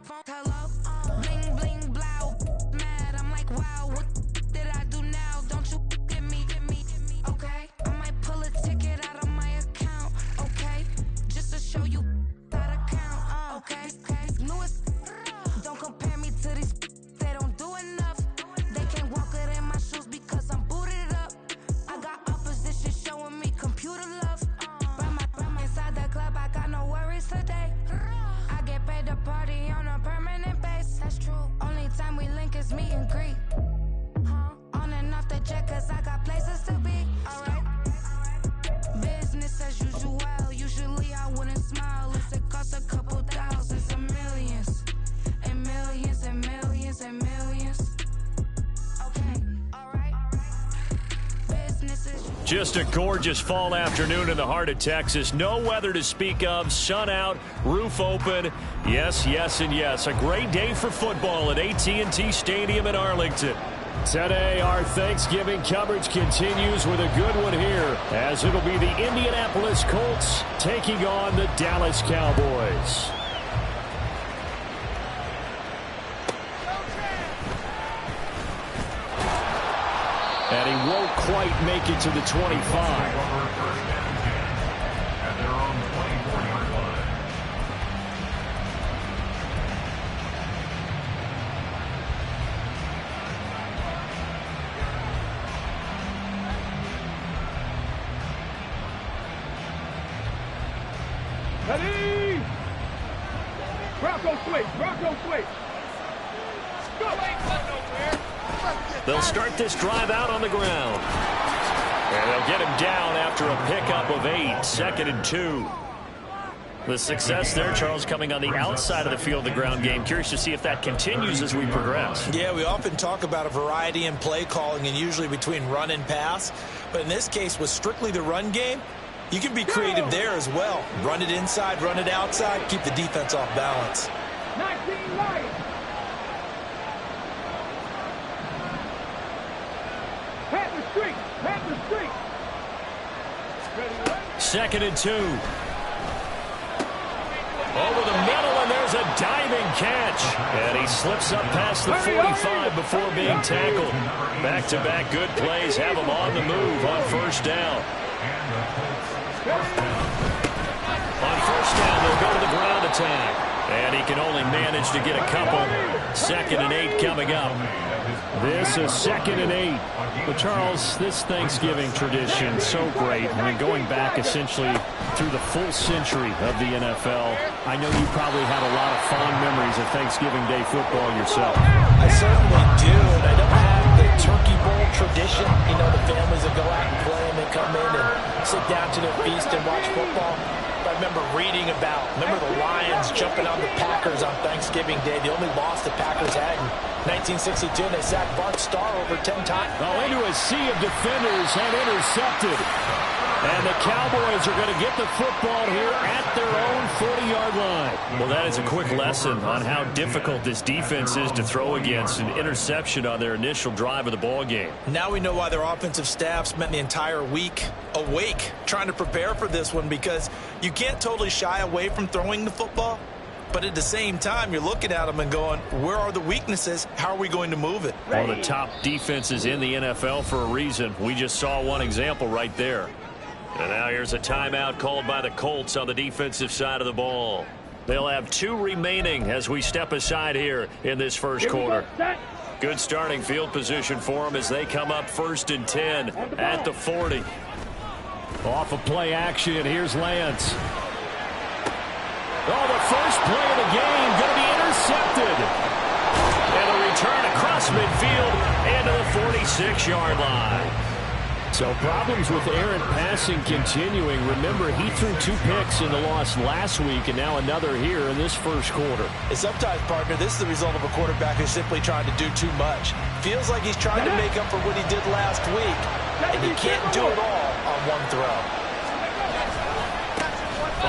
Hello, bling bling blow, mad. I'm like, wow, what did I do now? Don't you get me, okay? I might pull a ticket out of my account, okay? Just to show you that I count, okay? Lewis, don't compare me to these. They don't do enough. They can't walk it in my shoes because I'm booted up. I got opposition showing me computer love. From inside the club, I got no worries today. I get paid to party on a permanent base. That's true. Only time we link is meet and greet. On and off the jet, cause I got places to be. Alright. Business as usual. Usually I wouldn't smile if it costs a couple thousands and millions. And millions and millions and millions. Okay, alright. Business as usual. Just a gorgeous fall afternoon in the heart of Texas. No weather to speak of. Sun out, roof open. Yes, yes, and yes. A great day for football at AT&T Stadium in Arlington. Today, our Thanksgiving coverage continues with a good one here, as it'll be the Indianapolis Colts taking on the Dallas Cowboys. And he won't quite make it to the 25. Ready? Bronco switch, Bronco switch. Go! They'll start this drive out on the ground. And they'll get him down after a pickup of 8, 2nd and 2. The success there, Charles, coming on the outside of the field, the ground game. Curious to see if that continues as we progress. Yeah, we often talk about a variety in play calling and usually between run and pass. But in this case, with strictly the run game, you can be creative there as well. Run it inside, run it outside, keep the defense off balance. 19 Lions. Panther streak, Panther streak. 2nd and 2. Over the middle, and there's a diving catch. And he slips up past the 45 before being tackled. Back-to-back good plays have him on the move on first down. On first down, they'll go to the ground attack. And he can only manage to get a couple. 2nd and 8 coming up. This is 2nd and 8. But, Charles, this Thanksgiving tradition, so great. I mean, going back essentially through the full century of the NFL, I know you probably have a lot of fond memories of Thanksgiving Day football yourself. I certainly do, and I don't have the Turkey Bowl tradition. You know, the families that go out and play and they come in and sit down to their feast and watch football. I remember reading about, the Lions jumping on the Packers on Thanksgiving Day. The only loss the Packers had in 1962. They sacked Bart Starr over 10 times. Oh, into a sea of defenders and intercepted. And the Cowboys are going to get the football here at their own 40-yard line. Well, that is a quick lesson on how difficult this defense is to throw against. An interception on their initial drive of the ball game. Now we know why their offensive staff spent the entire week awake trying to prepare for this one, because you can't totally shy away from throwing the football. But at the same time, you're looking at them and going, where are the weaknesses? How are we going to move it? One of the top defenses in the NFL for a reason. We just saw one example right there. And now here's a timeout called by the Colts on the defensive side of the ball. They'll have 2 remaining as we step aside here in this first quarter. Good starting field position for them as they come up 1st and 10 at the 40. Off of play action, here's Lance. Oh, the first play of the game going to be intercepted. And a return across midfield and to the 46-yard line. So problems with errant passing continuing. Remember, he threw 2 picks in the loss last week, and now another here in this first quarter. And sometimes, partner, this is the result of a quarterback who's simply trying to do too much. Feels like he's trying to make up for what he did last week, and you can't do it all on one throw.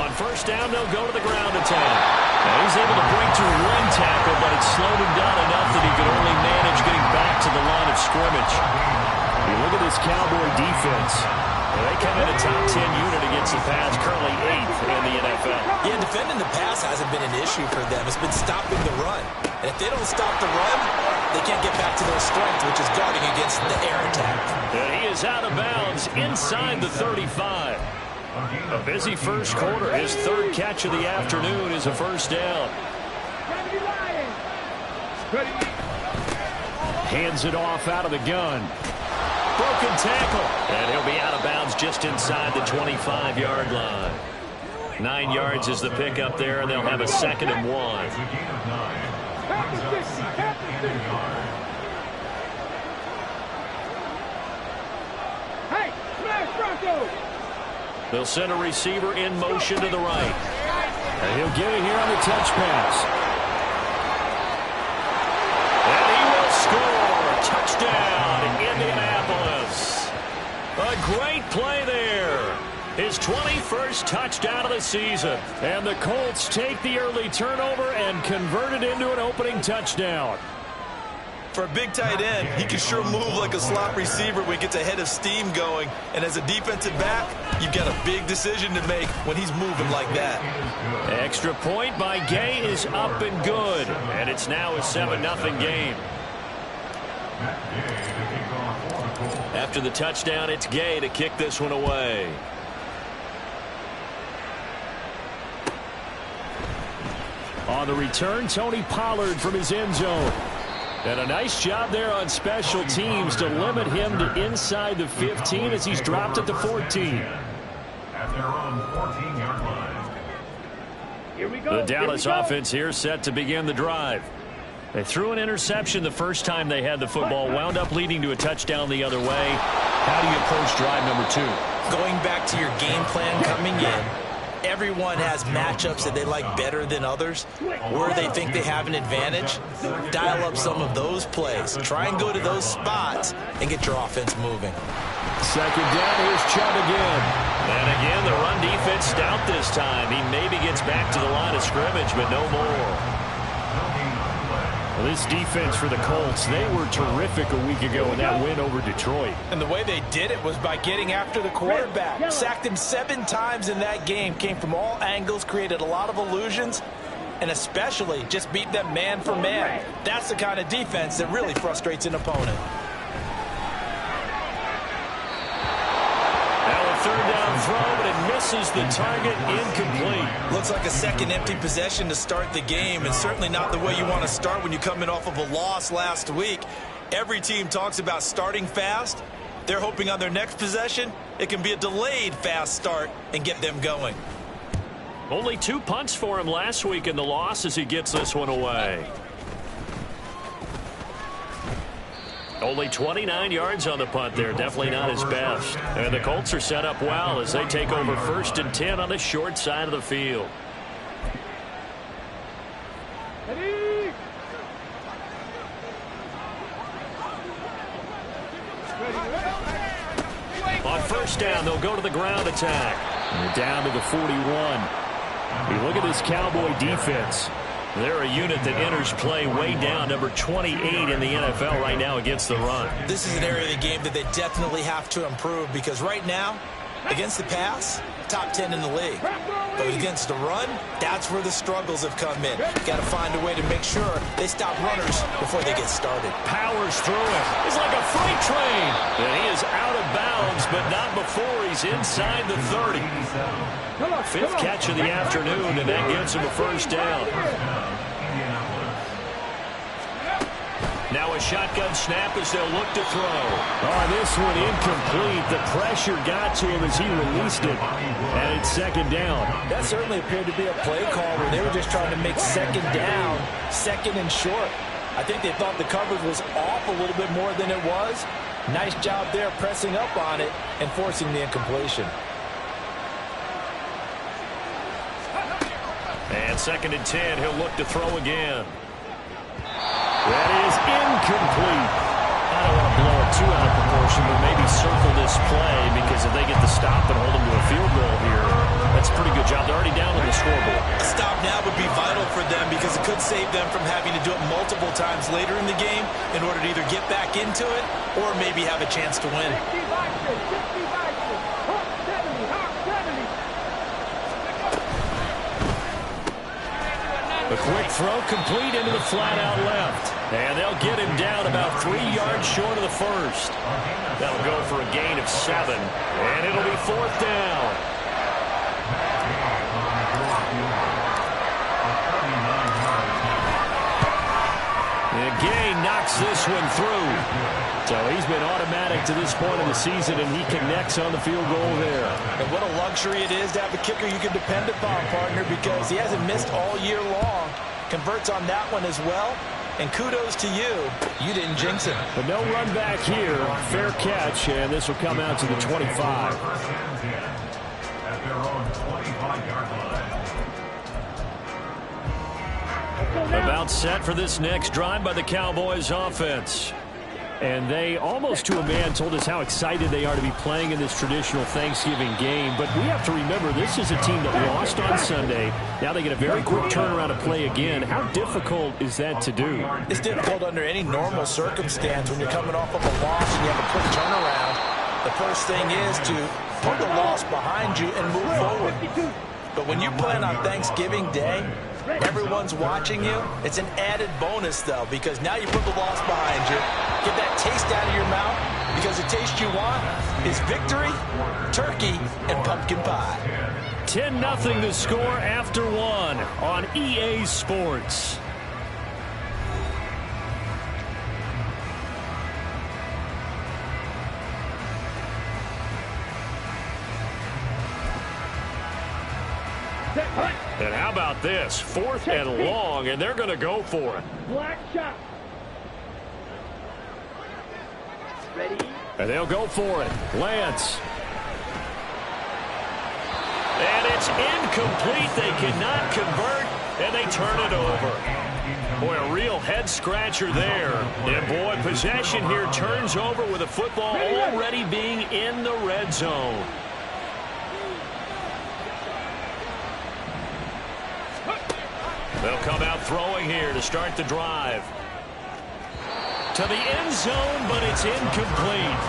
On first down, they'll go to the ground attack. Now he's able to break through 1 tackle, but it slowed him down enough that he could only manage getting back to the line of scrimmage. You look at this Cowboy defense. They come in a top 10 unit against the pass, currently 8th in the NFL. Yeah, defending the pass hasn't been an issue for them. It's been stopping the run. And if they don't stop the run, they can't get back to their strength, which is guarding against the air attack. And he is out of bounds inside the 35. A busy first quarter. His third catch of the afternoon is a first down. Hands it off out of the gun. Broken tackle. And he'll be out of bounds just inside the 25-yard line. 9 yards is the pickup there, and they'll have a 2nd and 1. Hey, smash Bronco! They'll send a receiver in motion to the right. And he'll get it here on the touch pass. And he will score. Touchdown, Indianapolis. A great play there. His 21st touchdown of the season. And the Colts take the early turnover and convert it into an opening touchdown. For a big tight end, he can sure move like a slot receiver when he gets a head of steam going. And as a defensive back, you've got a big decision to make when he's moving like that. Extra point by Gay is up and good. And it's now a 7-0 game. After the touchdown, it's Gay to kick this one away. On the return, Tony Pollard from his end zone. And a nice job there on special teams to limit him to inside the 15 as he's dropped at the 14. At their own 14-yard line. Here we go. The Dallas offense here set to begin the drive. They threw an interception the first time they had the football, wound up leading to a touchdown the other way. How do you approach drive number 2? Going back to your game plan coming in, everyone has matchups that they like better than others, where they think they have an advantage. Dial up some of those plays. Try and go to those spots and get your offense moving. Second down, here's Chubb again. And again, the run defense stout this time. He maybe gets back to the line of scrimmage, but no more. Well, this defense for the Colts, they were terrific a week ago in that win over Detroit. And the way they did it was by getting after the quarterback. Sacked him 7 times in that game. Came from all angles, created a lot of illusions, and especially just beat them man for man. That's the kind of defense that really frustrates an opponent. Third down throw, but it misses the target, incomplete. Looks like a second empty possession to start the game, and certainly not the way you want to start when you're coming off of a loss last week. Every team talks about starting fast. They're hoping on their next possession, it can be a delayed fast start and get them going. Only 2 punts for him last week in the loss as he gets this one away. Only 29 yards on the punt there. Definitely not his best. And the Colts are set up well as they take over 1st and 10 on the short side of the field. On 1st down, they'll go to the ground attack. And they're down to the 41. You look at this Cowboy defense. They're a unit that enters play way down, number 28 in the NFL right now against the run. This is an area of the game that they definitely have to improve, because right now, against the pass, top 10 in the league. But against the run, that's where the struggles have come in. Got to find a way to make sure they stop runners before they get started. Powers through it. It's like a freight train. And he is out of bounds, but not before he's inside the 30. 5th catch of the afternoon, and that gives him a 1st down. Now a shotgun snap as they'll look to throw. Oh, this one incomplete. The pressure got to him as he released it. And it's 2nd down. That certainly appeared to be a play call where they were just trying to make 2nd down, 2nd and short. I think they thought the coverage was off a little bit more than it was. Nice job there pressing up on it and forcing the incompletion. And 2nd and 10, he'll look to throw again. That is incomplete. I don't want to blow it too out of proportion, but maybe circle this play, because if they get the stop and hold them to a field goal here, that's a pretty good job. They're already down on the scoreboard. A stop now would be vital for them, because it could save them from having to do it multiple times later in the game in order to either get back into it or maybe have a chance to win. quick throw complete into the flat out left. And they'll get him down about 3 yards short of the first. That'll go for a gain of 7. And it'll be 4th down. And Gay knocks this one through. So he's been automatic to this point of the season, and he connects on the field goal there. And what a luxury it is to have a kicker you can depend upon, partner, because he hasn't missed all year long. Converts on that one as well. And kudos to you. You didn't jinx him. But no run back here. Fair catch, and this will come out to the 25. At their own 25-yard line. About set for this next drive by the Cowboys offense. And they, almost to a man, told us how excited they are to be playing in this traditional Thanksgiving game. But we have to remember, this is a team that lost on Sunday. Now they get a very quick turnaround to play again. How difficult is that to do? It's difficult under any normal circumstance when you're coming off of a loss and you have a quick turnaround. The first thing is to put the loss behind you and move forward. But when you're playing on Thanksgiving Day, everyone's watching you. It's an added bonus, though, because now you put the loss behind you. Get that taste out of your mouth, because the taste you want is victory, turkey, and pumpkin pie. 10-0 the score after 1 on EA Sports. And how about this? 4th and long, and they're going to go for it. Black shot. Ready? And they'll go for it. Lance. And it's incomplete. They cannot convert, and they turn it over. Boy, a real head-scratcher there. And, boy, possession here turns over with the football already being in the red zone. They'll come out throwing here to start the drive. To the end zone, but it's incomplete.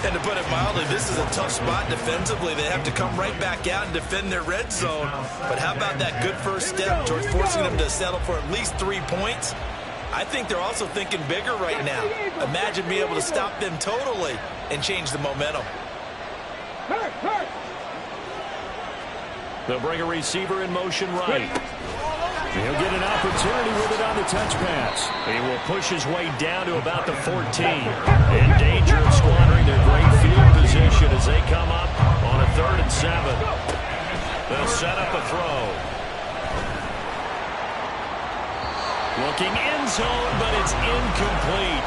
And to put it mildly, this is a tough spot defensively. They have to come right back out and defend their red zone. But how about that good first step towards forcing them to settle for at least 3 points? I think they're also thinking bigger right now. Imagine being able to stop them totally and change the momentum. They'll bring a receiver in motion right. He'll get an opportunity with it on the touch pass. He will push his way down to about the 14. In danger of squandering their great field position as they come up on a 3rd and 7. They'll set up a throw. Looking end zone, but it's incomplete.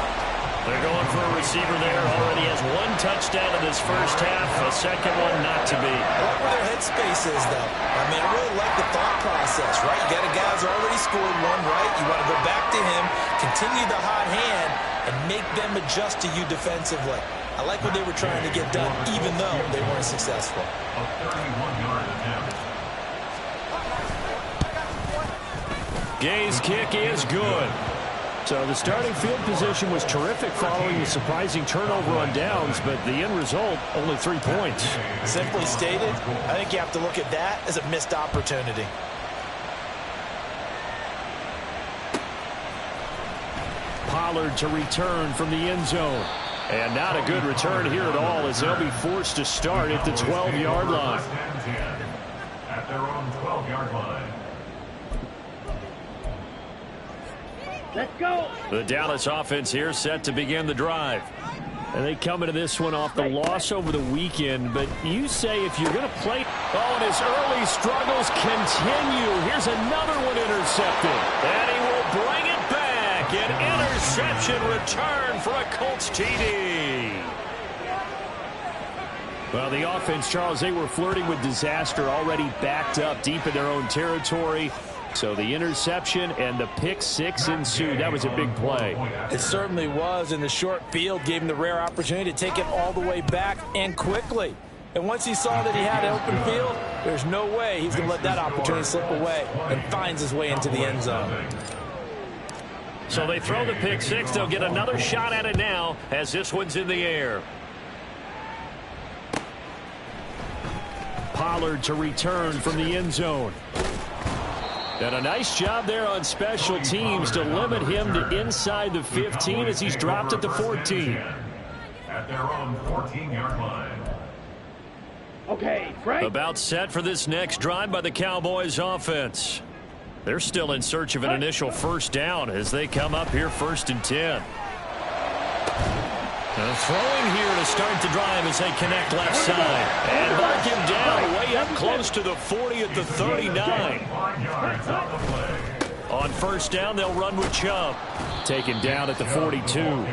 They're going for a receiver there. Already has 1 touchdown in this first half. A second one not to be. I like where their headspace is, though. I mean, I really like the thought process, right? You got a guy who's already scored 1, right? You want to go back to him, continue the hot hand, and make them adjust to you defensively. I like what they were trying to get done, even though they weren't successful. A 31-yard attempt. Gay's kick is good. So the starting field position was terrific following the surprising turnover on downs, but the end result, only 3 points. Simply stated, I think you have to look at that as a missed opportunity. Pollard to return from the end zone. And not a good return here at all as they'll be forced to start at the 12-yard line. At their own 12-yard line. Let's go. The Dallas offense here set to begin the drive. And they come into this one off the loss over the weekend. But you say if you're going to play... Oh, and his early struggles continue. Here's another one intercepted. And he will bring it back. An interception return for a Colts TD. Well, the offense, Charles, they were flirting with disaster, already backed up deep in their own territory. So the interception and the pick six ensued. That was a big play. It certainly was, and the short field gave him the rare opportunity to take it all the way back and quickly. And once he saw that he had an open field, there's no way he's going to let that opportunity slip away, and finds his way into the end zone. So they throw the pick six. They'll get another shot at it now as this one's in the air. Pollard to return from the end zone. And a nice job there on special teams to limit him to inside the 15 as he's dropped at the 14. At their own 14-yard line. Okay, Frank. About set for this next drive by the Cowboys offense. They're still in search of an initial first down as they come up here 1st and 10. Throwing here to start the drive as they connect left side. And mark him down way up close to the 40 at the 39. On first down, they'll run with Chubb. Taken down at the 42.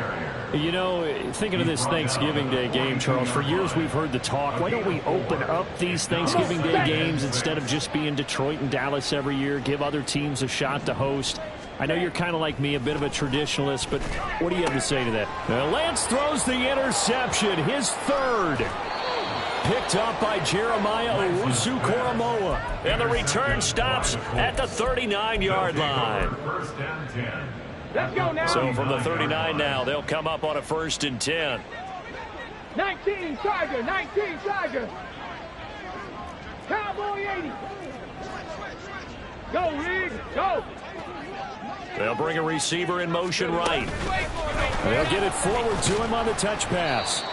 You know, thinking of this Thanksgiving Day game, Charles, for years we've heard the talk, why don't we open up these Thanksgiving Day games instead of just being Detroit and Dallas every year, give other teams a shot to host? I know you're kind of like me, a bit of a traditionalist, but what do you have to say to that? Lance throws the interception, his 3rd. Picked up by Jeremiah Owusu-Koramoah. And the return stops at the 39-yard line. Let's go now. So from the 39 now, they'll come up on a 1st and 10. 19 Tiger, 19 Tiger. Cowboy 80. Go, Reed, go. They'll bring a receiver in motion right. They'll get it forward to him on the touch pass.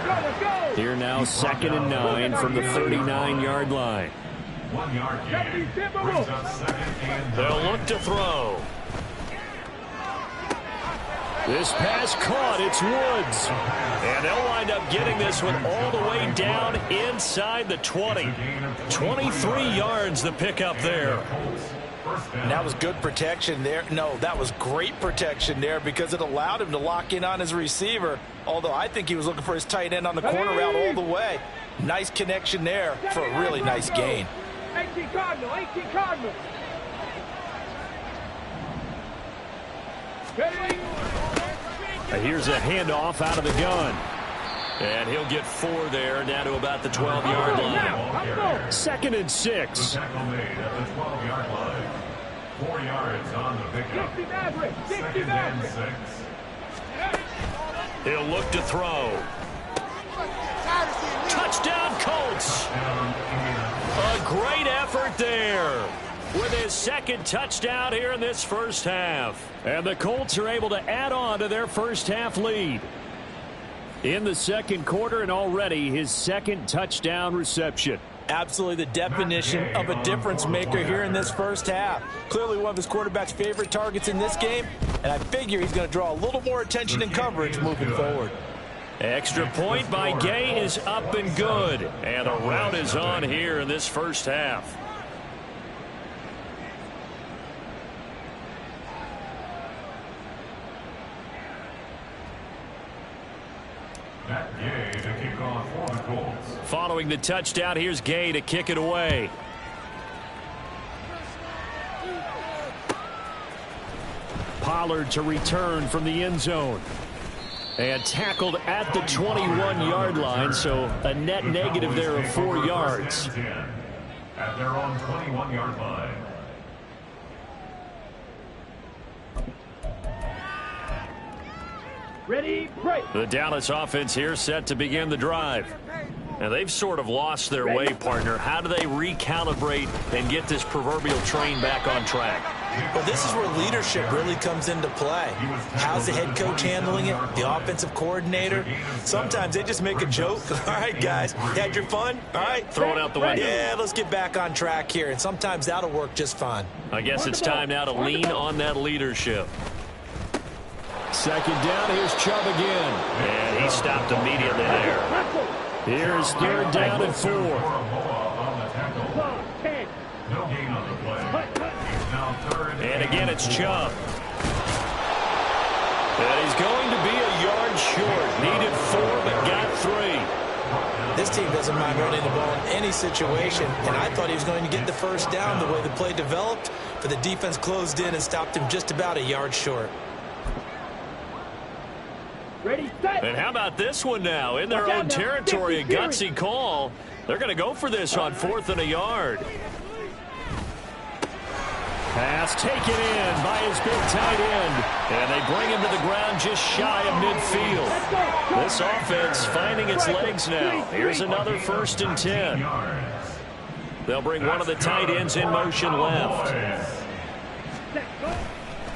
Let's go. Here now, 2nd and 9 from the 39-yard line. 1 yard gain. Brings up 2nd and 9. They'll look to throw. This pass caught. It's Woods. And they'll wind up getting this one all the way down inside the 20. 23 yards the pickup there. And that was good protection there. No, that was great protection there because it allowed him to lock in on his receiver. Although I think he was looking for his tight end on the corner route all the way. Nice connection there for a really nice gain. 18 Cardinal, 18 Cardinal. Here's a handoff out of the gun. And he'll get 4 there, down to about the 12-yard line. 2nd and 6. Tackle made at the 12-yard line. 4 yards on the pickup. 2nd and 6. He'll look to throw. Touchdown, Colts. A great effort there with his 2nd touchdown here in this first half. And the Colts are able to add on to their first half lead. In the 2nd quarter, and already his 2nd touchdown reception. Absolutely the definition of a difference maker here in this first half. Clearly one of his quarterback's favorite targets in this game, and I figure he's going to draw a little more attention and coverage moving forward. Extra point by Gay is up and good. And the route is on here in this first half. Matt Gay to kick off for the Colts. Following the touchdown, here's Gay to kick it away. Pollard to return from the end zone. And tackled at the 21-yard line, so a net negative there of 4 yards. At their own 21-yard line. Ready, break. The Dallas offense here set to begin the drive. Now they've sort of lost their way, partner. How do they recalibrate and get this proverbial train back on track? Well, this is where leadership really comes into play. How's the head coach handling it? The offensive coordinator? Sometimes they just make a joke. All right, guys, had your fun? All right, throw it out the window. Yeah, let's get back on track here. And sometimes that'll work just fine. I guess it's time now to lean on that leadership. 2nd down, here's Chubb again. And he stopped immediately there. Here's 3rd down and 4. No gain on the play. It's now 3rd And again, it's Chubb. And he's going to be a yard short. Needed 4, but got 3. This team doesn't mind running the ball in any situation, and I thought he was going to get the first down the way the play developed, but the defense closed in and stopped him just about a yard short. Ready, set. And how about this one now? In their own territory, a gutsy call. They're going to go for this on 4th and a yard. Pass taken in by his big tight end. And they bring him to the ground just shy of midfield. This offense finding its legs now. Here's another 1st and 10. They'll bring one of the tight ends in motion left.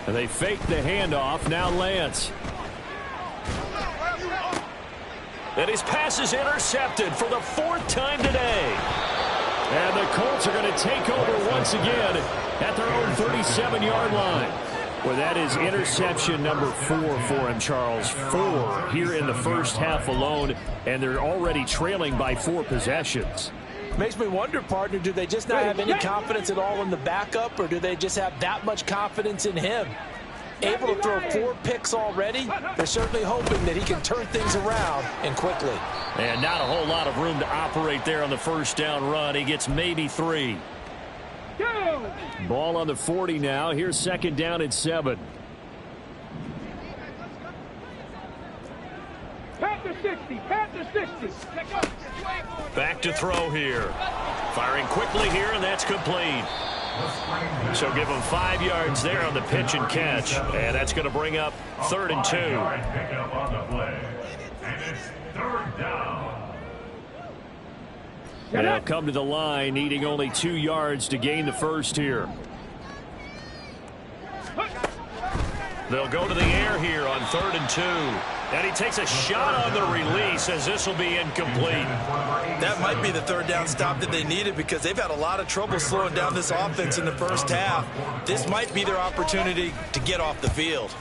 And they fake the handoff. Now Lance. And his pass is intercepted for the 4th time today. And the Colts are going to take over once again at their own 37-yard line. Well, that is interception number 4 for him, Charles. 4 here in the first half alone, and they're already trailing by 4 possessions. Makes me wonder, partner, do they just not have any confidence at all in the backup, or do they just have that much confidence in him? Able to throw 4 picks already, they're certainly hoping that he can turn things around and quickly. And not a whole lot of room to operate there on the first down run. He gets maybe 3. Ball on the 40 now. Here's 2nd down and 7. Panther 60, Panther 60. Back to throw here. Firing quickly here, and that's complete. So give him 5 yards there on the pitch and catch. And that's going to bring up 3rd and 2. Pickup on the play. And it's 3rd down. They'll come to the line, needing only 2 yards to gain the first here. They'll go to the air here on 3rd and 2. And he takes a shot on the release as this will be incomplete. That might be the 3rd down stop that they needed because they've had a lot of trouble slowing down this offense in the first half. This might be their opportunity to get off the field.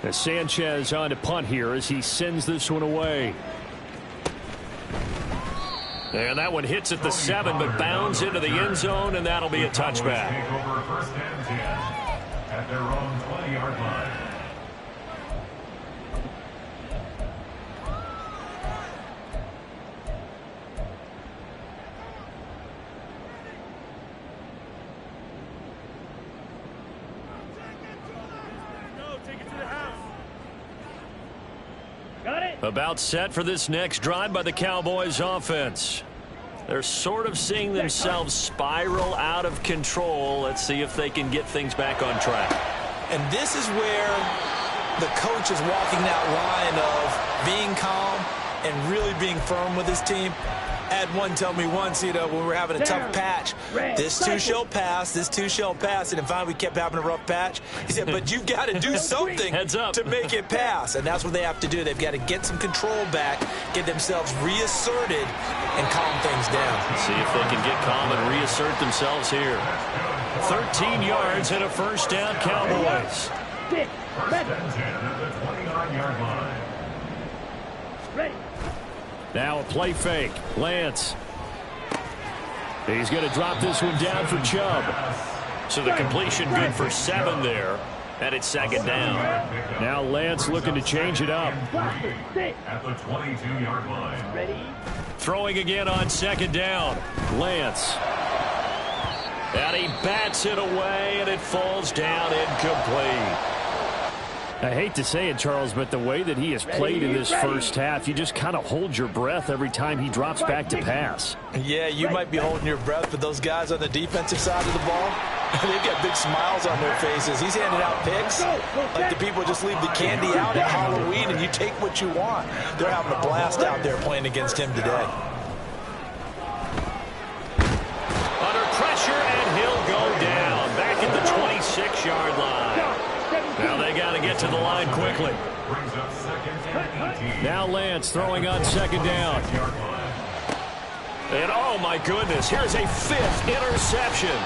As Sanchez on to punt here as he sends this one away. And that one hits at the 7 but bounds into the end zone, and that'll be a touchback. Take over 1st and 10 at their own 20-yard line. About set for this next drive by the Cowboys offense. They're sort of seeing themselves spiral out of control. Let's see if they can get things back on track. And this is where the coach is walking that line of being calm and really being firm with his team. I had one tell me once, when we were having a tough patch, this too shall pass, this too shall pass. And finally we kept having a rough patch. He said, but you've got to do something to make it pass. And that's what they have to do. They've got to get some control back, get themselves reasserted, and calm things down. See if they can get calm and reassert themselves here. 13 yards and a 1st down, Cowboys. 1st and 10 at the 29-yard line. Ready. Now a play fake. Lance. He's going to drop this one down for Chubb. So the completion good for 7 there. And it's 2nd down. Now Lance looking to change it up. At the 22-yard line. Ready. Throwing again on 2nd down. Lance. And he bats it away, and it falls down incomplete. I hate to say it, Charles, but the way that he has played in this first half, you just kind of hold your breath every time he drops back to pass. Yeah, you might be holding your breath, but those guys on the defensive side of the ball, they've got big smiles on their faces. He's handing out picks like the people just leave the candy out at Halloween and you take what you want. They're having a blast out there playing against him today. Under pressure, and he'll go down back at the 26-yard line. Now they got to get to the line quickly. Brings up 2nd and 18. Now Lance throwing on 2nd down. And oh my goodness, here's a 5th interception.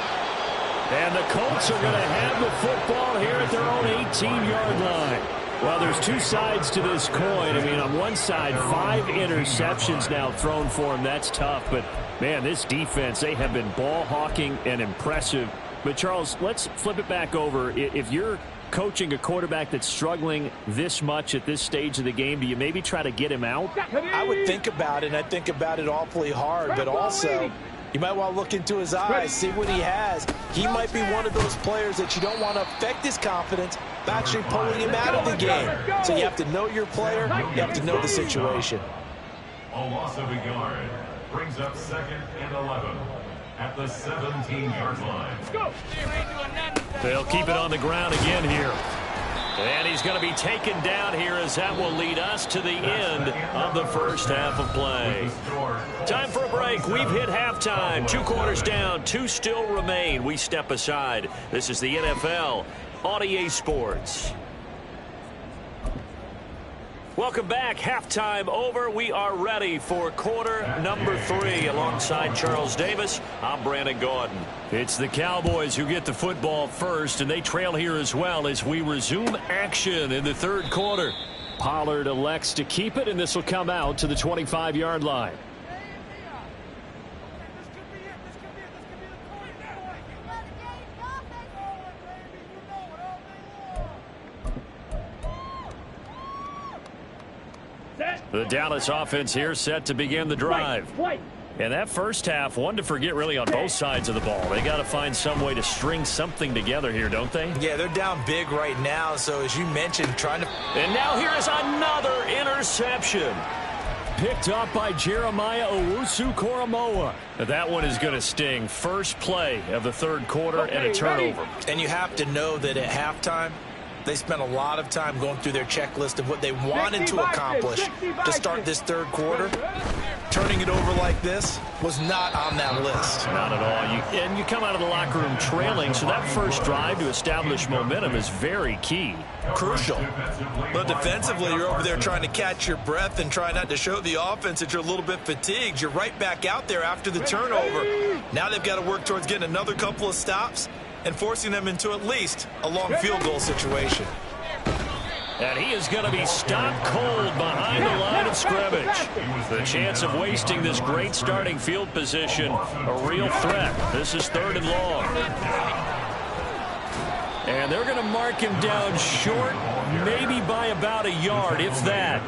And the Colts are going to have the football here at their own 18-yard line. Well, there's 2 sides to this coin. I mean, on one side, 5 interceptions now thrown for him. That's tough. But, man, this defense, they have been ball hawking and impressive. But, Charles, let's flip it back over. If you're coaching a quarterback that's struggling this much at this stage of the game, do you maybe try to get him out? I would think about it, and I think about it awfully hard, but also you might want to look into his eyes, see what he has. He might be one of those players that you don't want to affect his confidence by actually pulling him out of the game. So you have to know your player, you have to know the situation. A loss of a yard brings up 2nd and 11 at the 17-yard line. They'll keep it on the ground again here. And he's going to be taken down here as that will lead us to the end of the first half of play. Time for a break. We've hit halftime. 2 quarters down, 2 still remain. We step aside. This is the NFL on EA Sports. Welcome back. Halftime over. We are ready for quarter number 3. Alongside Charles Davis, I'm Brandon Gaudin. It's the Cowboys who get the football first, and they trail here as well as we resume action in the third quarter. Pollard elects to keep it, and this will come out to the 25-yard line. The Dallas offense here set to begin the drive. And that first half, one to forget really on both sides of the ball. They got to find some way to string something together here, don't they? Yeah, they're down big right now, so as you mentioned, trying to... And now here is another interception. Picked up by Jeremiah Owusu-Koramoah. That one is going to sting. First play of the third quarter and a turnover. And you have to know that at halftime, they spent a lot of time going through their checklist of what they wanted to accomplish to start this third quarter. Turning it over like this was not on that list. Not at all. And you come out of the locker room trailing, so that first drive to establish momentum is very key. Crucial. But defensively, you're over there trying to catch your breath and try not to show the offense that you're a little bit fatigued. You're right back out there after the turnover. Now they've got to work towards getting another couple of stops and forcing them into at least a long field goal situation. And he is going to be stopped cold behind the line of scrimmage. The chance of wasting this great starting field position, a real threat. This is 3rd and long. And they're going to mark him down short, maybe by about a yard, if that.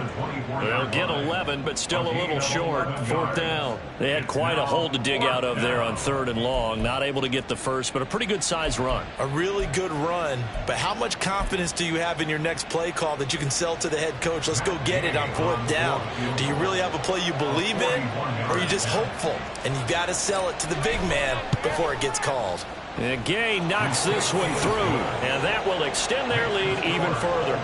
They'll get 11, but still a little short. 4th down. They had quite a hole to dig out of there on 3rd and long. Not able to get the first, but a pretty good-sized run. A really good run, but how much confidence do you have in your next play call that you can sell to the head coach? Let's go get it on 4th down. Do you really have a play you believe in, or are you just hopeful? And you got to sell it to the big man before it gets called. And Gay knocks this one through, and that will extend their lead even further.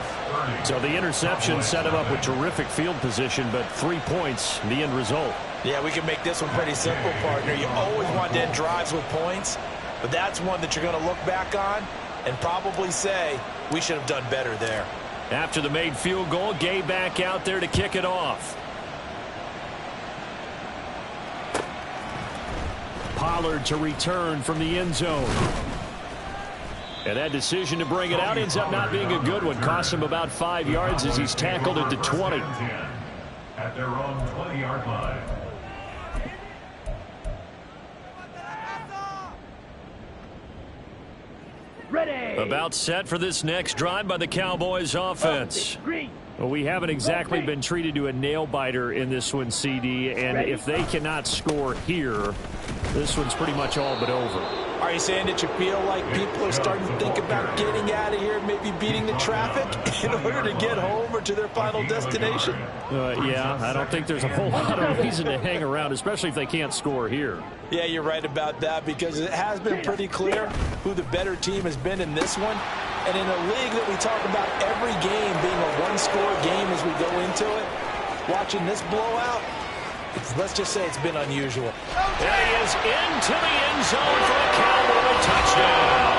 So the interception set him up with terrific field position, but 3 points, the end result. Yeah, we can make this one pretty simple, partner. You always want to end drives with points, but that's one that you're going to look back on and probably say, we should have done better there. After the made field goal, Gay back out there to kick it off. Pollard to return from the end zone. And that decision to bring it out ends up not being a good one. Costs him about 5 yards as he's tackled at the 20. At their own 20-yard line. Ready. About set for this next drive by the Cowboys offense. Well, we haven't exactly been treated to a nail-biter in this one, CD, and if they cannot score here, this one's pretty much all but over. Are you saying that you feel like people are starting to think about getting out of here, maybe beating the traffic in order to get home or to their final destination? Yeah, I don't think there's a whole lot of reason to hang around, especially if they can't score here. Yeah, you're right about that, because it has been pretty clear who the better team has been in this one. And in a league that we talk about every game being a one-score game as we go into it, watching this blowout, let's just say it's been unusual. There he is into the end zone for a Cowboy touchdown.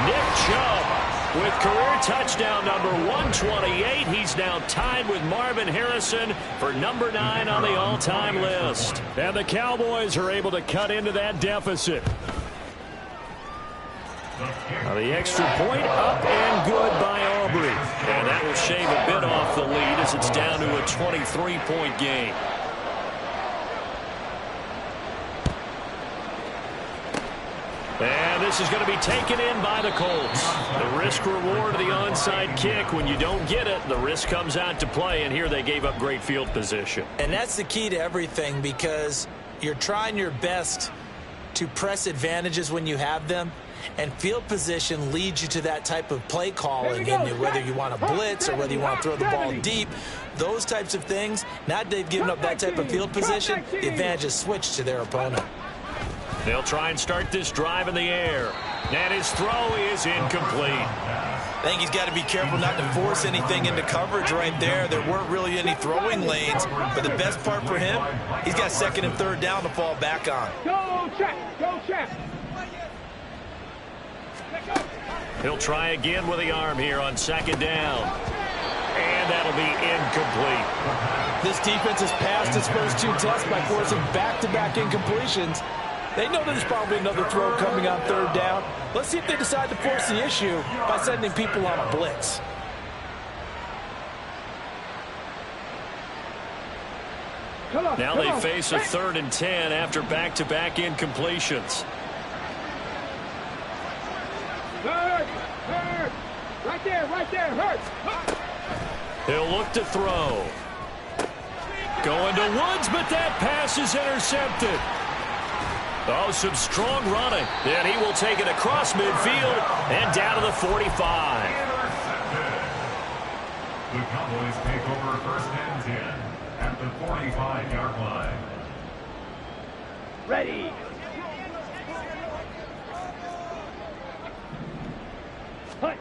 Nick Chubb with career touchdown number 128. He's now tied with Marvin Harrison for number 9 on the all-time list. And the Cowboys are able to cut into that deficit. Now the extra point up and good by Aubrey. And that will shave a bit off the lead as it's down to a 23-point game. And this is going to be taken in by the Colts. The risk-reward of the onside kick. When you don't get it, the risk comes out to play, and here they gave up great field position. And that's the key to everything, because you're trying your best to press advantages when you have them, and field position leads you to that type of play calling, and whether you want to blitz or whether you want to throw the ball deep, those types of things. Now that they've given up that type of field position, the advantage is switched to their opponent. They'll try and start this drive in the air. And his throw is incomplete. I think he's got to be careful not to force anything into coverage right there. There weren't really any throwing lanes, but the best part for him, he's got second and third down to fall back on. Go check, go check. He'll try again with the arm here on second down. And that'll be incomplete. This defense has passed its first 2 tests by forcing back-to-back incompletions. They know there's probably another throw coming on third down. Let's see if they decide to force the issue by sending people on a blitz. Now they face a 3rd and 10 after back-to-back incompletions. Hurt, hurt. Right there, hurt. He'll look to throw. Going to Woods, but that pass is intercepted. Oh, some strong running. Then he will take it across midfield and down to the 45. The Cowboys take over 1st and 10 at the 45-yard line. Ready. Hut.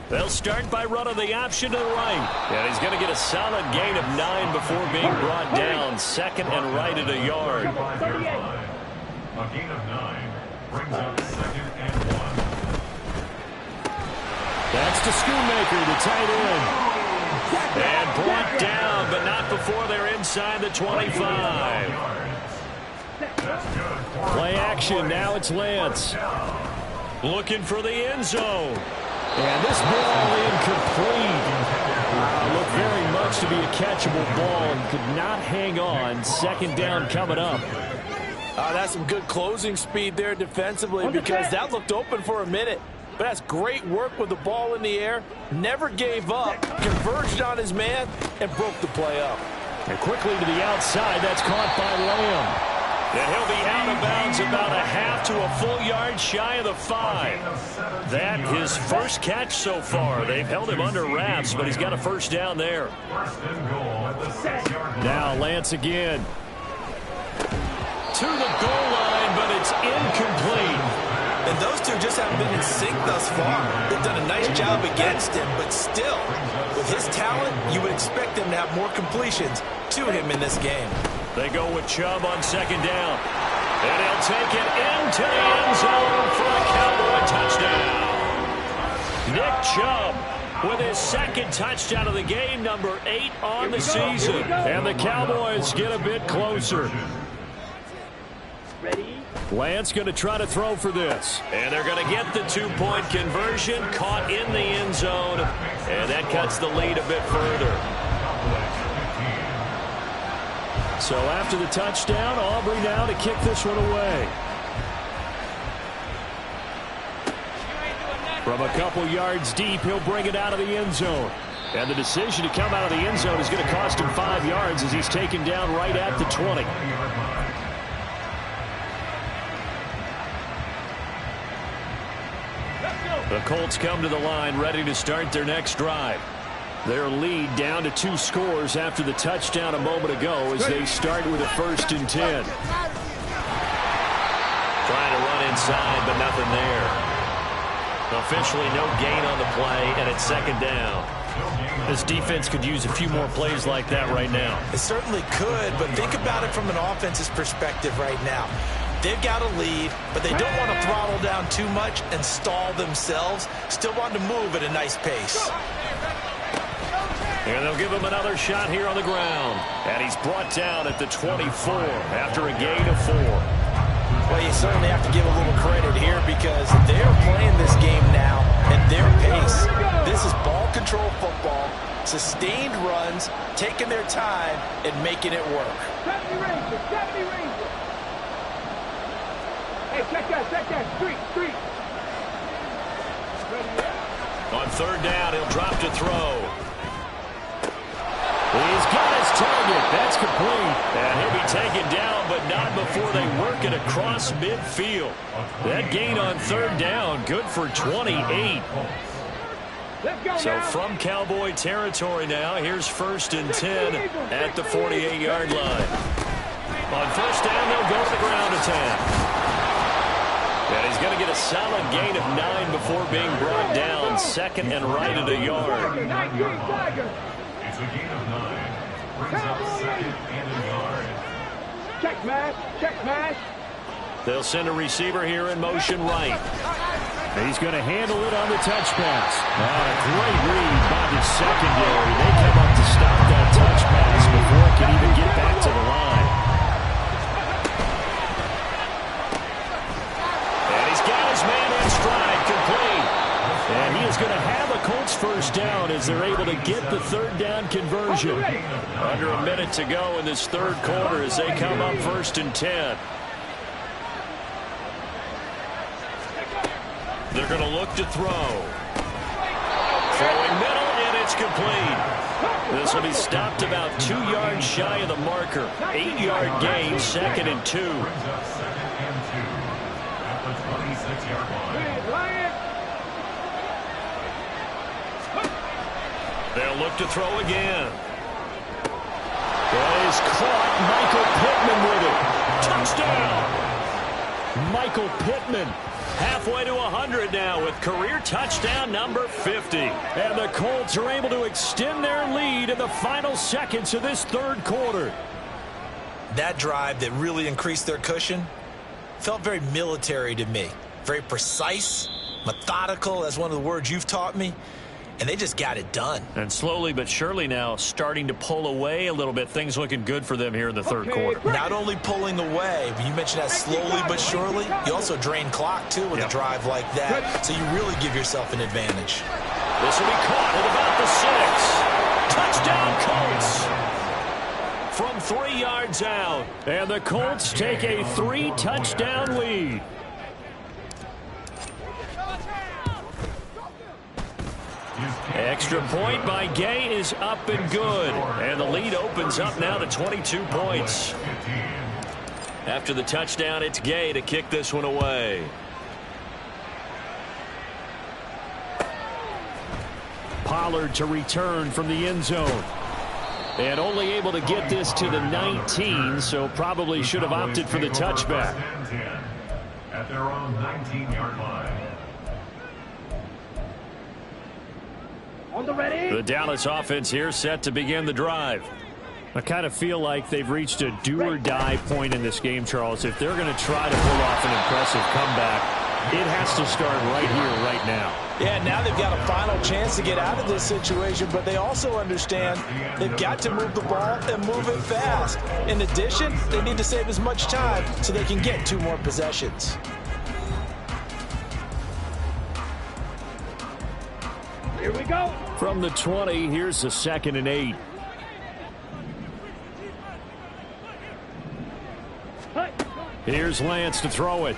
They'll start by running the option to the right. And he's going to get a solid gain of 9 before being brought down. Second and right at a yard. A gain of 9 brings up 2nd and 1. That's to Schoonmaker, the tight end. And brought down, but not before they're inside the 25. Play action, now it's Lance. Looking for the end zone. And this ball incomplete. Looked very much to be a catchable ball and could not hang on. Second down coming up. That's some good closing speed there defensively because that looked open for a minute. But that's great work with the ball in the air. Never gave up, converged on his man, and broke the play up. And quickly to the outside, that's caught by Lamb. And he'll be out of bounds about a half to a full yard shy of the 5. That his first catch so far. They've held him under wraps, but he's got a first down there. 1st and goal at the 6-yard line. Now Lance again. To the goal line, but it's incomplete. And those two just haven't been in sync thus far. They've done a nice job against him, but still, with his talent, you would expect them to have more completions to him in this game. They go with Chubb on second down. And he'll take it into the end zone for a Cowboy touchdown. Nick Chubb with his second touchdown of the game, number 8 on the season. And the Cowboys get a bit closer. Ready. Lance going to try to throw for this. And they're going to get the 2-point conversion, caught in the end zone. And that cuts the lead a bit further. So after the touchdown, Aubrey now to kick this one away. From a couple yards deep, he'll bring it out of the end zone. And the decision to come out of the end zone is going to cost him 5 yards as he's taken down right at the 20. The Colts come to the line ready to start their next drive. Their lead down to 2 scores after the touchdown a moment ago as they start with a 1st and 10. Trying to run inside, but nothing there. Officially no gain on the play, and it's second down. This defense could use a few more plays like that right now. It certainly could, but think about it from an offense's perspective right now. They've got a lead, but they don't want to throttle down too much and stall themselves. Still want to move at a nice pace. And they'll give him another shot here on the ground. And he's brought down at the 24 after a gain of 4. Well, you certainly have to give a little credit here because they're playing this game now at their pace. This is ball control football, sustained runs, taking their time, and making it work. 70 Ranger, 70 Ranger. Hey, check that, street. On third down, he'll drop to throw. He's got his target. That's complete. And he'll be taken down, but not before they work it across midfield. That gain on third down, good for 28. So from Cowboy territory now, here's 1st and 10 at the 48-yard line. On first down, they'll go to the ground attack. And he's going to get a solid gain of 9 before being brought down. Second and right at a yard. It's a gain of 9. Brings up second and a yard. Check smash, check smash. They'll send a receiver here in motion right. He's going to handle it on the touch pass. Great read by the secondary. They come up to stop that touch pass before it can even get back to the line. And he's got his man in stride, complete. And he is going to have a Colts first down as they're able to get the third down conversion. Under a minute to go in this third quarter as they come up 1st and 10. They're going to look to throw. Throwing middle, and it's complete. This will be stopped about 2 yards shy of the marker. 8-yard gain, 2nd and 2. Brings up second and 2 at the 26-yard line. They'll look to throw again. Well, he's caught. Michael Pittman with it. Touchdown. Michael Pittman halfway to 100 now with career touchdown number 50. And the Colts are able to extend their lead in the final seconds of this third quarter. That drive that really increased their cushion felt very military to me. Very precise, methodical. That's one of the words you've taught me. And they just got it done. And slowly but surely now starting to pull away a little bit. Things looking good for them here in the third quarter. Not only pulling away, but you mentioned that slowly but surely. You also drain clock, too, with a drive like that. So you really give yourself an advantage. This will be caught at about the 6. Touchdown, Colts. From 3 yards out. And the Colts take a 3-touchdown lead. Extra point by Gay is up and good. And the lead opens up now to 22 points. After the touchdown, it's Gay to kick this one away. Pollard to return from the end zone. And only able to get this to the 19, so probably should have opted for the touchback. At their own 19-yard line. The Dallas offense here set to begin the drive. I kind of feel like they've reached a do-or-die point in this game, Charles. If they're going to try to pull off an impressive comeback, it has to start right here, right now. Yeah, now they've got a final chance to get out of this situation, but they also understand they've got to move the ball and move it fast. In addition, they need to save as much time so they can get 2 more possessions. Here we go. From the 20, here's the 2nd and 8. Here's Lance to throw it.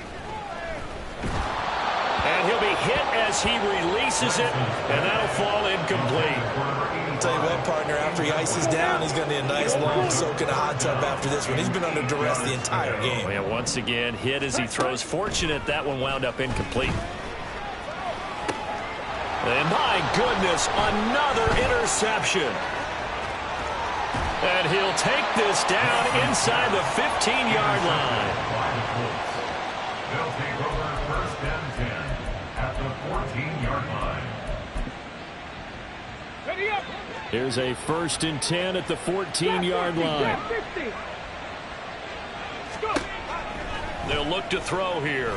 And he'll be hit as he releases it, and that'll fall incomplete. I'll tell you what, partner, after he ices down, he's going to need a nice long soak in a hot tub after this one. He's been under duress the entire game. And once again, hit as he throws. Fortunate that one wound up incomplete. And my goodness, another interception. And he'll take this down inside the 15-yard line. They'll take over 1st and 10 at the 14-yard line. Ready up. Here's a 1st and 10 at the 14-yard line. They'll look to throw here.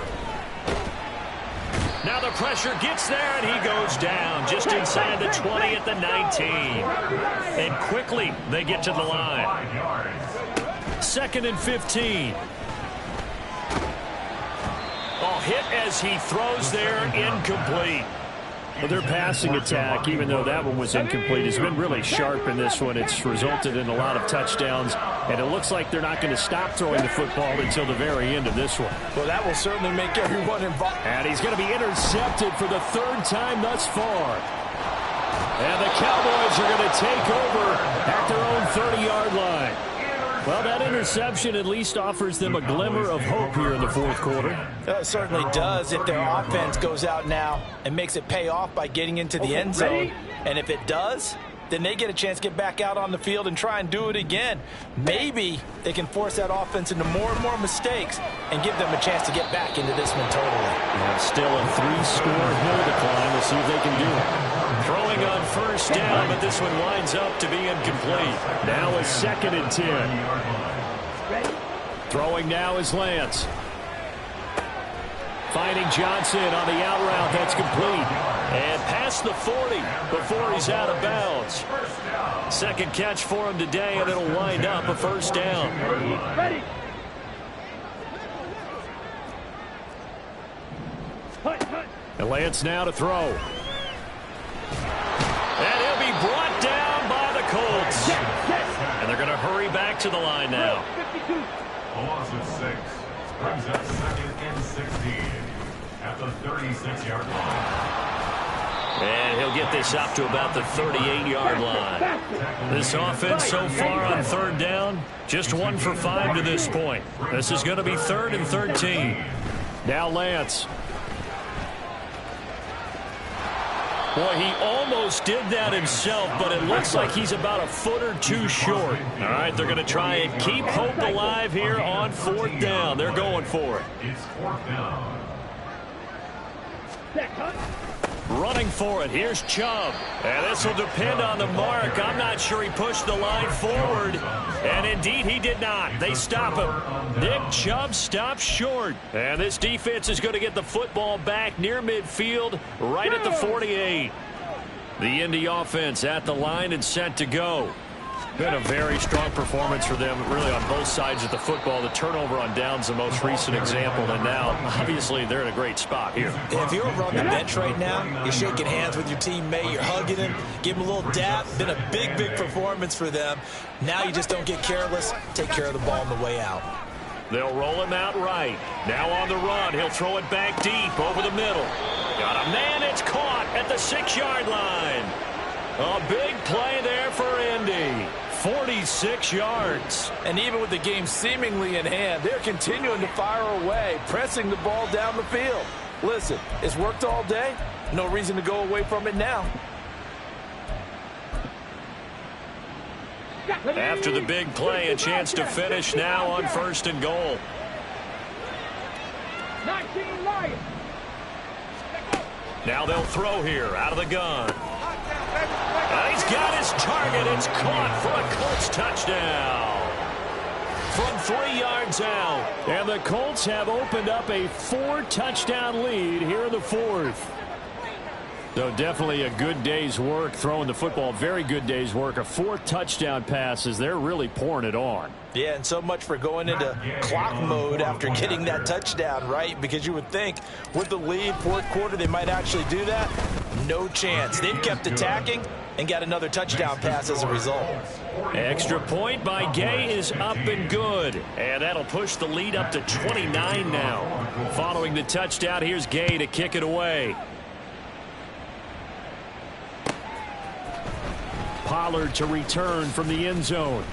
Now the pressure gets there, and he goes down just inside the 20 at the 19. And quickly, they get to the line. 2nd and 15. Oh, hit as he throws there, incomplete. Well, their passing attack, even though that one was incomplete, has been really sharp in this one. It's resulted in a lot of touchdowns, and it looks like they're not going to stop throwing the football until the very end of this one. Well, that will certainly make everyone involved. And he's going to be intercepted for the 3rd time thus far. And the Cowboys are going to take over at their own 30-yard line. Well, that interception at least offers them a glimmer of hope here in the 4th quarter. It certainly does if their offense goes out now and makes it pay off by getting into the end zone. And if it does, then they get a chance to get back out on the field and try and do it again. Maybe they can force that offense into more and more mistakes and give them a chance to get back into this one totally. Yeah, still a 3-score hill to climb. We'll see if they can do it. Throwing on first down, but this one winds up to be incomplete. Now a 2nd and 10. Throwing now is Lance. Finding Johnson on the out route. That's complete. And past the 40 before he's out of bounds. Second catch for him today, and it'll wind up a first down. Ready. And Lance now to throw. And he'll be brought down by the Colts. And they're going to hurry back to the line now. A loss of 6 brings up 2nd and 16 at the 36-yard line. And he'll get this up to about the 38-yard line. This offense so far on 3rd down, just 1 for 5 to this point. This is going to be 3rd and 13. Now Lance. Boy, he almost did that himself, but it looks like he's about a foot or two short. All right, they're going to try and keep hope alive here on 4th down. They're going for it. It's 4th down. Running for it. Here's Chubb. And this will depend on the mark. I'm not sure he pushed the line forward. And indeed, he did not. They stop him. Nick Chubb stops short. And this defense is going to get the football back near midfield, right at the 48. The Indy offense at the line and set to go. Been a very strong performance for them, really, on both sides of the football. The turnover on downs, the most recent example, and now, obviously, they're in a great spot here. If you're over on the bench right now, you're shaking hands with your teammate, you're hugging him, give him a little dap. Been a big, big performance for them. Now you just don't get careless. Take care of the ball on the way out. They'll roll him out right. Now on the run, he'll throw it back deep over the middle. Got a man, it's caught at the 6-yard line. A big play there for Indy. 46 yards. And even with the game seemingly in hand, they're continuing to fire away, pressing the ball down the field. Listen, it's worked all day. No reason to go away from it now. After the big play, a chance to finish now on 1st and goal. 19 Lions. Now they'll throw here out of the gun. And he's got his target. It's caught for a Colts touchdown. From 3 yards out. And the Colts have opened up a 4-touchdown lead here in the 4th. So definitely a good day's work throwing the football. Very good day's work. A 4th touchdown passes. They're really pouring it on. Yeah, and so much for going into clock mode after getting that touchdown, right? Because you would think with the lead, 4th quarter, they might actually do that. No chance. They've kept attacking and got another touchdown pass as a result. Extra point by Gay is up and good. And that'll push the lead up to 29 now. Following the touchdown, here's Gay to kick it away. Pollard to return from the end zone.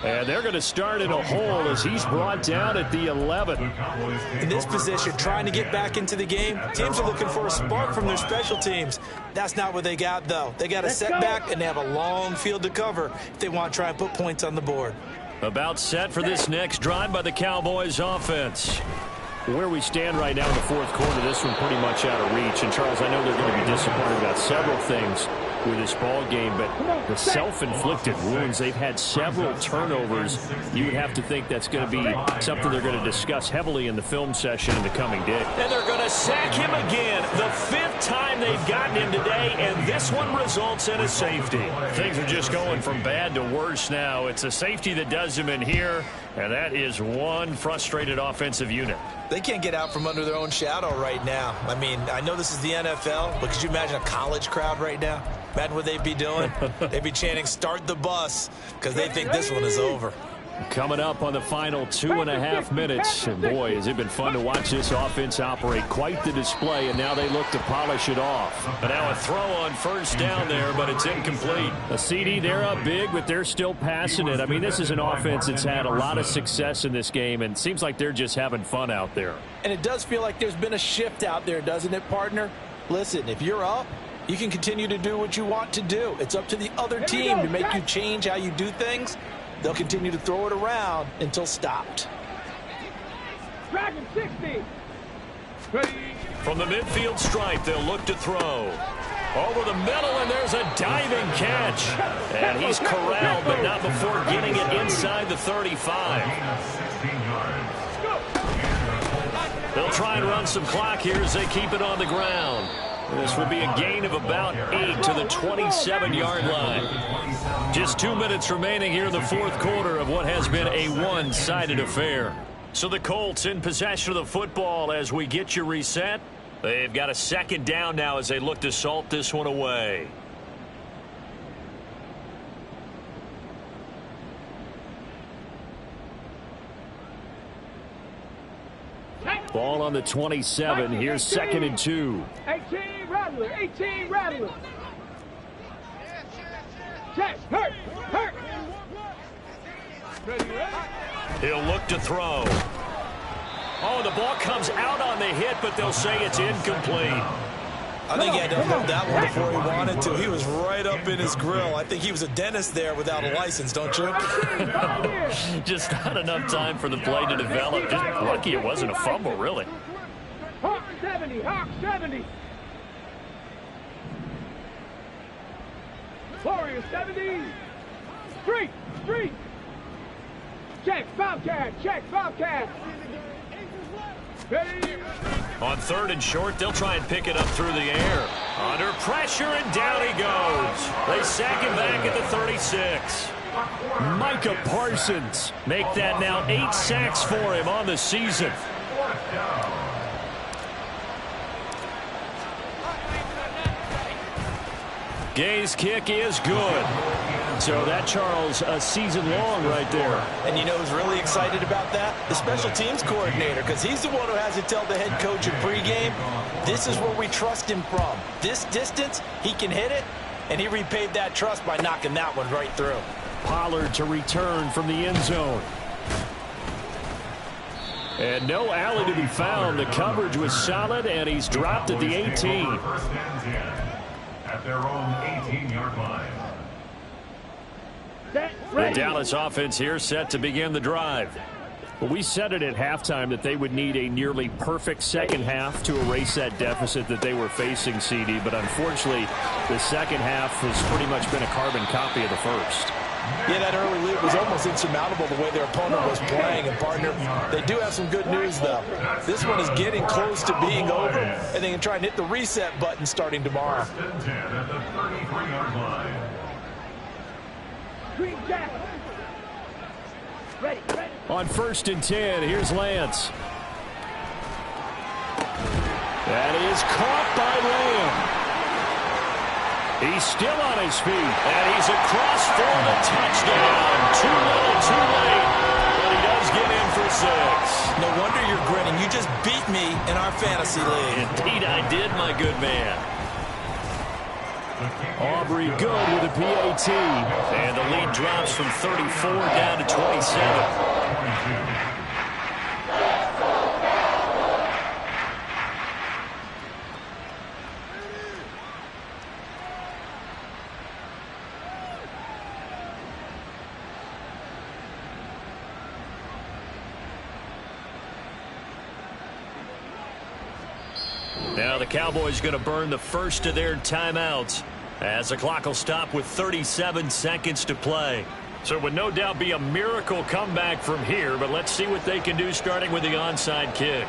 And they're going to start in a hole as he's brought down at the 11. In this position, trying to get back into the game, teams are looking for a spark from their special teams. That's not what they got, though. They got a setback, and they have a long field to cover if they want to try and put points on the board. About set for this next drive by the Cowboys offense. Where we stand right now in the 4th quarter, this one pretty much out of reach. And, Charles, I know they're going to be disappointed about several things with this ball game, but the self-inflicted wounds, they've had several turnovers. You would have to think that's going to be something they're going to discuss heavily in the film session in the coming day. And they're going to sack him again. The 5th time they've gotten him today, and this one results in a safety. Things are just going from bad to worse now. It's a safety that does him in here, and that is one frustrated offensive unit. They can't get out from under their own shadow right now. I mean, I know this is the NFL, but could you imagine a college crowd right now? Imagine what they'd be doing. They'd be chanting, "Start the bus," because they think this one is over. Coming up on the final 2.5 minutes. And boy, has it been fun to watch this offense operate. Quite the display, and now they look to polish it off. And now a throw on first down there, but it's incomplete. A CD, they're up big, but they're still passing it. I mean, this is an offense that's had a lot of success in this game, and it seems like they're just having fun out there. And it does feel like there's been a shift out there, doesn't it, partner? Listen, if you're up, You can continue to do what you want to do. It's up to the other team to make you change how you do things. They'll continue to throw it around until stopped. Dragon 60. From the midfield stripe, they'll look to throw. Over the middle, and there's a diving catch. And he's corralled, but not before getting it inside the 35. They'll try and run some clock here as they keep it on the ground. This will be a gain of about 8 to the 27-yard line. Just 2 minutes remaining here in the fourth quarter of what has been a one-sided affair. So the Colts in possession of the football as we get you reset. They've got a second down now as they look to salt this one away. Ball on the 27. Here's 2nd and 2. 18 Rattler. 18 Rattler. Check. Hurt. He'll look to throw. Oh, the ball comes out on the hit, but they'll say it's incomplete. I think he had to hold that one before he wanted to. He was right up in his grill. I think he was a dentist there without a license, don't you? Just not enough time for the play to develop. Just lucky it wasn't a fumble, really. Hawk 70. Hawk 70. Warrior 70. Street. Check. Bobcat. On 3rd and short, they'll try and pick it up through the air. Under pressure, and down he goes. They sack him back at the 36. Micah Parsons. Make that now 8 sacks for him on the season. Gay's kick is good. So that, Charles, a season long right there. And you know who's really excited about that? The special teams coordinator, because he's the one who has to tell the head coach in pregame, this is where we trust him from. This distance, he can hit it, and he repaid that trust by knocking that one right through. Pollard to return from the end zone. And no alley to be found. The coverage was solid, and he's dropped at the 18. At their own 18-yard line. The Dallas offense here set to begin the drive. Well, we said it at halftime that they would need a nearly perfect second half to erase that deficit that they were facing, CD. But unfortunately, the second half has pretty much been a carbon copy of the first. Yeah, that early lead was almost insurmountable the way their opponent was playing. And, partner, they do have some good news, though. This one is getting close to being over, and they can try and hit the reset button starting tomorrow. First and 10 at the 33-yard line. Green Jack. Ready. On 1st and 10, here's Lance. That is caught by Lamb. He's still on his feet. And he's across for the touchdown. Too little, too late. But he does get in for 6. No wonder you're grinning. You just beat me in our fantasy league. Indeed I did, my good man. Aubrey good with a PAT. And the lead drops from 34 down to 27. Now the Cowboys going to burn the first of their timeouts as the clock will stop with 37 seconds to play. So it would no doubt be a miracle comeback from here, but let's see what they can do starting with the onside kick.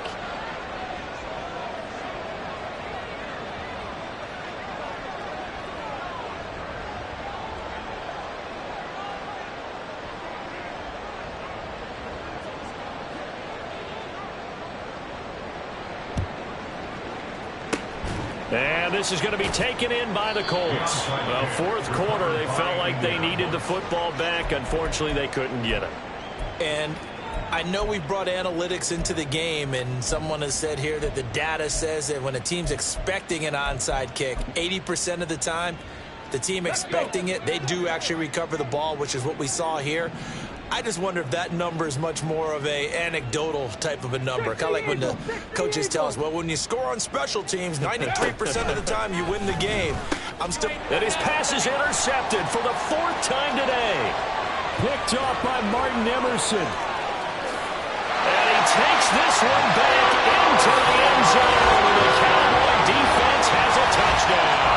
And this is going to be taken in by the Colts. Well, fourth quarter, they felt like they needed the football back. Unfortunately, they couldn't get it. And I know we brought analytics into the game, and someone has said here that the data says that when a team's expecting an onside kick, 80% of the time, the team expecting it, they do actually recover the ball, which is what we saw here. I just wonder if that number is much more of a anecdotal type of a number. Kind of like when the coaches tell us, well, when you score on special teams, 93% of the time you win the game. And his pass is intercepted for the 4th time today. Picked off by Martin Emerson. And he takes this one back into the end zone. And the Cowboy defense has a touchdown.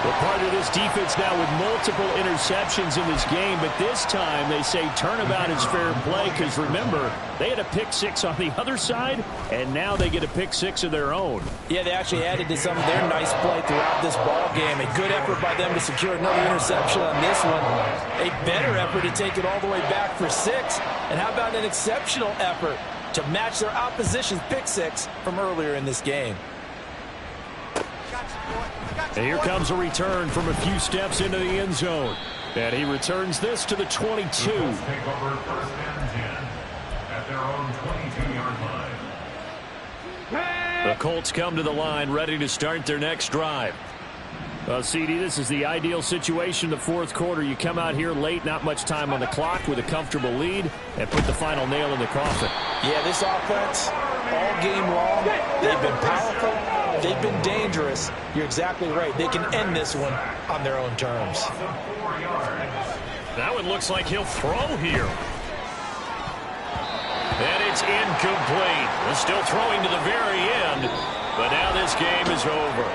Well, part of this defense now with multiple interceptions in this game, but this time they say turnabout is fair play because, remember, they had a pick 6 on the other side, and now they get a pick 6 of their own. Yeah, they actually added to some of their nice play throughout this ball game. A good effort by them to secure another interception on this one. A better effort to take it all the way back for 6. And how about an exceptional effort to match their opposition's pick 6 from earlier in this game? And here comes a return from a few steps into the end zone. And he returns this to the 22. The Colts take over 1st and 10 at their own 22-yard line. The Colts come to the line ready to start their next drive. Well, CD, this is the ideal situation in the 4th quarter. You come out here late, not much time on the clock with a comfortable lead, and put the final nail in the coffin. Yeah, this offense, all game long, they've been powerful, they've been dangerous. You're exactly right. They can end this one on their own terms. That one looks like he'll throw here. And it's incomplete. They're still throwing to the very end, but now this game is over.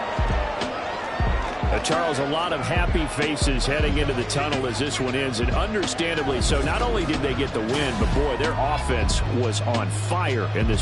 Charles, a lot of happy faces heading into the tunnel as this one ends, and understandably so. Not only did they get the win, but boy, their offense was on fire in this